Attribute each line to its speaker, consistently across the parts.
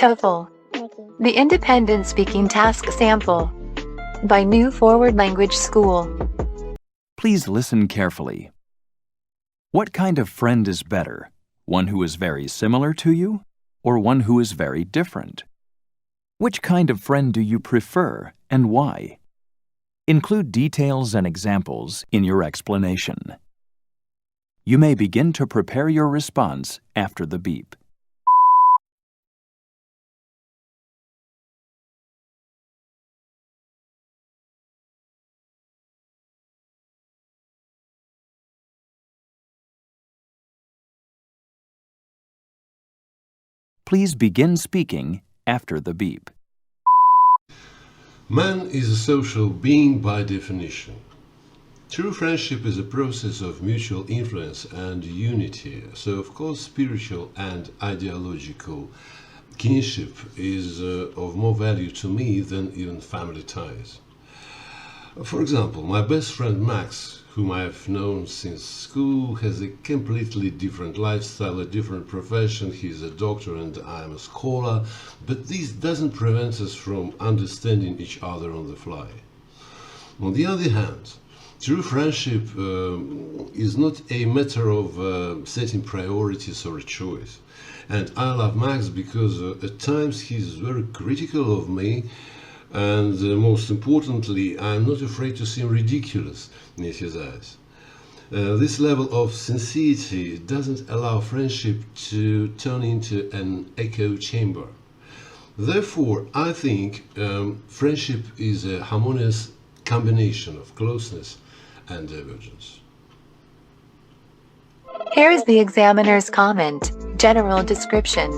Speaker 1: TOEFL, the Independent Speaking Task Sample, by New Forward Language School.
Speaker 2: Please listen carefully. What kind of friend is better? One who is very similar to you, or one who is very different? Which kind of friend do you prefer, and why? Include details and examples in your explanation. You may begin to prepare your response after the beep. Please begin speaking after the beep.
Speaker 3: Man is a social being by definition. True friendship is a process of mutual influence and unity, so of course spiritual and ideological kinship is of more value to me than even family ties. For example, my best friend Max, whom I have known since school, has a completely different lifestyle, a different profession. He's a doctor and I am a scholar, but this doesn't prevent us from understanding each other on the fly. On the other hand, true friendship is not a matter of setting priorities or a choice. And I love Max because at times he's very critical of me, and most importantly, I'm not afraid to seem ridiculous in his eyes. This level of sincerity doesn't allow friendship to turn into an echo chamber. Therefore, I think friendship is a harmonious combination of closeness and divergence.
Speaker 1: Here is the examiner's comment. General description.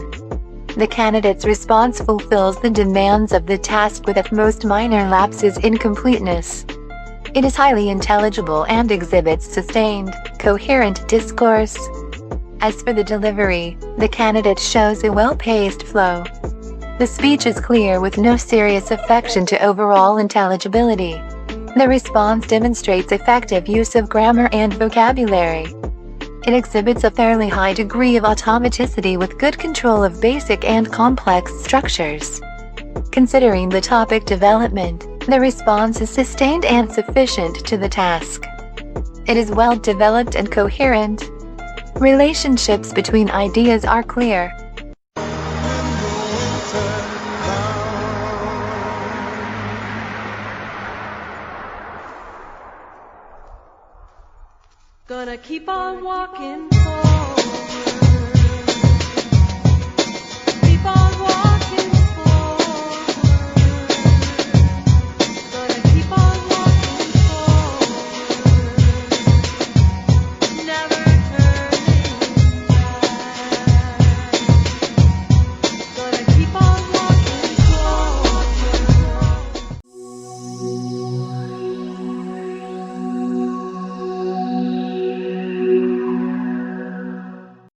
Speaker 1: The candidate's response fulfills the demands of the task with at most minor lapses in completeness. It is highly intelligible and exhibits sustained, coherent discourse. As for the delivery, the candidate shows a well-paced flow. The speech is clear with no serious affection to overall intelligibility. The response demonstrates effective use of grammar and vocabulary. It exhibits a fairly high degree of automaticity with good control of basic and complex structures. Considering the topic development, the response is sustained and sufficient to the task. It is well developed and coherent. Relationships between ideas are clear.
Speaker 4: Gonna keep on walking forward.